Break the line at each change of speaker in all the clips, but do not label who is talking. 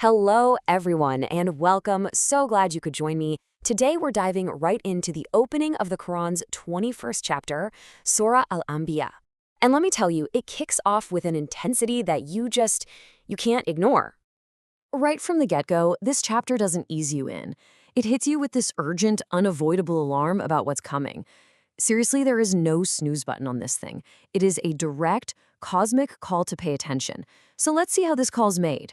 Hello, everyone, and welcome. So glad you could join me. Today, we're diving right into the opening of the Quran's 21st chapter, Surah Al-Anbiya. And let me tell you, it kicks off with an intensity that you can't ignore. Right from the get-go, this chapter doesn't ease you in. It hits you with this urgent, unavoidable alarm about what's coming. Seriously, there is no snooze button on this thing. It is a direct, cosmic call to pay attention. So let's see how this call's made.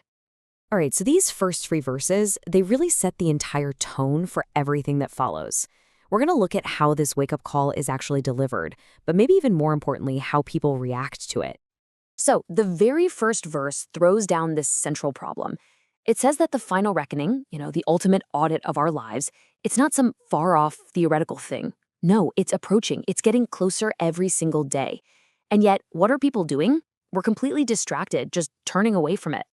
All right, so these first three verses, they really set the entire tone for everything that follows. We're going to look at how this wake-up call is actually delivered, but maybe even more importantly, how people react to it. So the very first verse throws down this central problem. It says that the final reckoning, the ultimate audit of our lives, it's not some far-off theoretical thing. No, it's approaching. It's getting closer every single day. And yet, what are people doing? We're completely distracted, just turning away from it.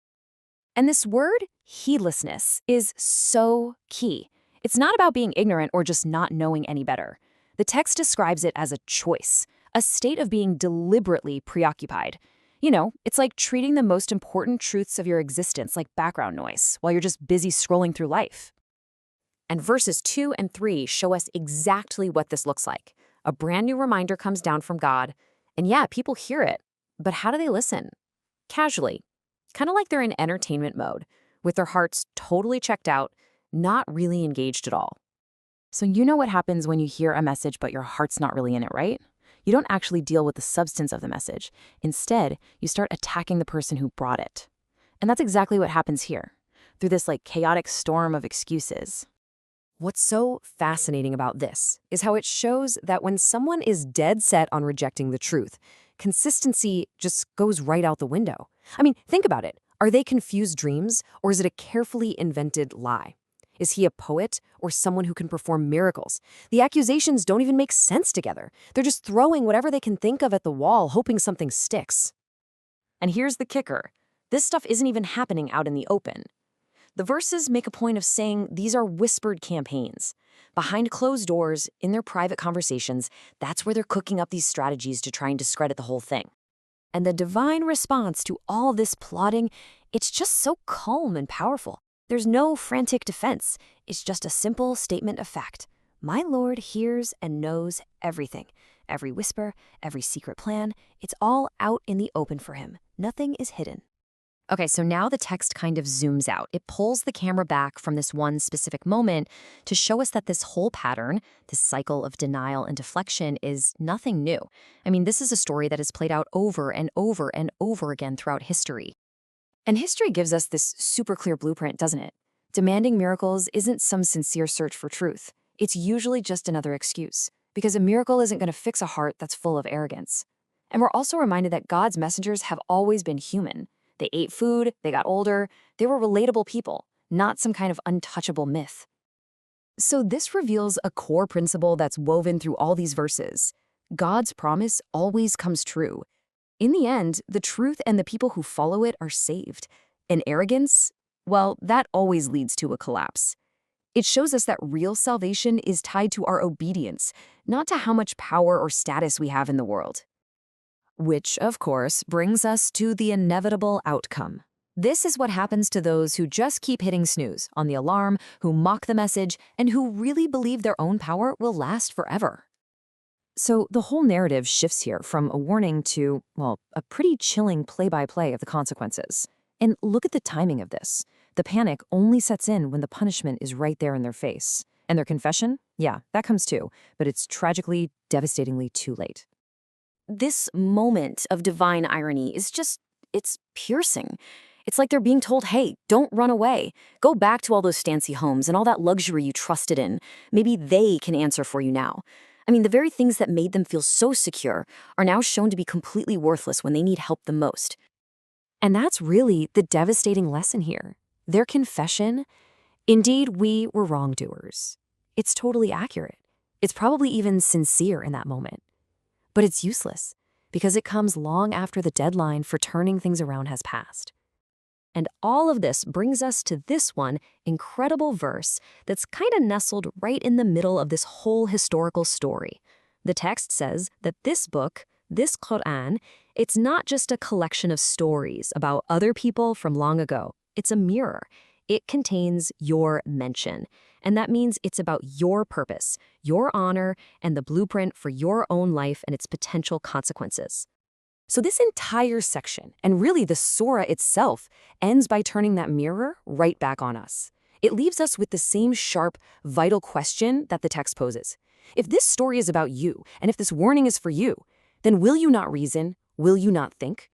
And this word, heedlessness, is so key. It's not about being ignorant or just not knowing any better. The text describes it as a choice, a state of being deliberately preoccupied. It's like treating the most important truths of your existence like background noise while you're just busy scrolling through life. And verses 2 and 3 show us exactly what this looks like. A brand new reminder comes down from God, and yeah, people hear it. But how do they listen? Casually. Kind of like they're in entertainment mode, with their hearts totally checked out, not really engaged at all. So you know what happens when you hear a message but your heart's not really in it, right? You don't actually deal with the substance of the message. Instead, you start attacking the person who brought it. And that's exactly what happens here, through this chaotic storm of excuses. What's so fascinating about this is how it shows that when someone is dead set on rejecting the truth, consistency just goes right out the window. I mean, think about it. Are they confused dreams, or is it a carefully invented lie? Is he a poet or someone who can perform miracles? The accusations don't even make sense together. They're just throwing whatever they can think of at the wall, hoping something sticks. And here's the kicker. This stuff isn't even happening out in the open. The verses make a point of saying these are whispered campaigns. Behind closed doors, in their private conversations, that's where they're cooking up these strategies to try and discredit the whole thing. And the divine response to all this plotting, it's just so calm and powerful. There's no frantic defense. It's just a simple statement of fact. My Lord hears and knows everything. Every whisper, every secret plan, it's all out in the open for him. Nothing is hidden. Okay, so now the text kind of zooms out. It pulls the camera back from this one specific moment to show us that this whole pattern, this cycle of denial and deflection, is nothing new. I mean, this is a story that is played out over and over and over again throughout history. And history gives us this super clear blueprint, doesn't it? Demanding miracles isn't some sincere search for truth. It's usually just another excuse, because a miracle isn't going to fix a heart that's full of arrogance. And we're also reminded that God's messengers have always been human. They ate food, they got older, they were relatable people, not some kind of untouchable myth. So this reveals a core principle that's woven through all these verses. God's promise always comes true. In the end, the truth and the people who follow it are saved. And arrogance, well, that always leads to a collapse. It shows us that real salvation is tied to our obedience, not to how much power or status we have in the world. Which, of course, brings us to the inevitable outcome. This is what happens to those who just keep hitting snooze on the alarm, who mock the message, and who really believe their own power will last forever. So the whole narrative shifts here from a warning to, well, a pretty chilling play-by-play of the consequences. And look at the timing of this. The panic only sets in when the punishment is right there in their face. And their confession? Yeah, that comes too, but it's tragically, devastatingly too late. This moment of divine irony is it's piercing. It's like they're being told, hey, don't run away. Go back to all those fancy homes and all that luxury you trusted in. Maybe they can answer for you now. I mean, the very things that made them feel so secure are now shown to be completely worthless when they need help the most. And that's really the devastating lesson here. Their confession, indeed, we were wrongdoers. It's totally accurate. It's probably even sincere in that moment. But it's useless because it comes long after the deadline for turning things around has passed. And all of this brings us to this one incredible verse that's kind of nestled right in the middle of this whole historical story. The text says that this book, this Qur'an, it's not just a collection of stories about other people from long ago.
It's a mirror. It contains your mention. And that means it's about your purpose, your honor, and the blueprint for your own life and its potential consequences.
So this entire section, and really the surah itself, ends by turning that mirror right back on us. It leaves us with the same sharp, vital question that the text poses. If this story is about you, and if this warning is for you, then will you not reason? Will you not think?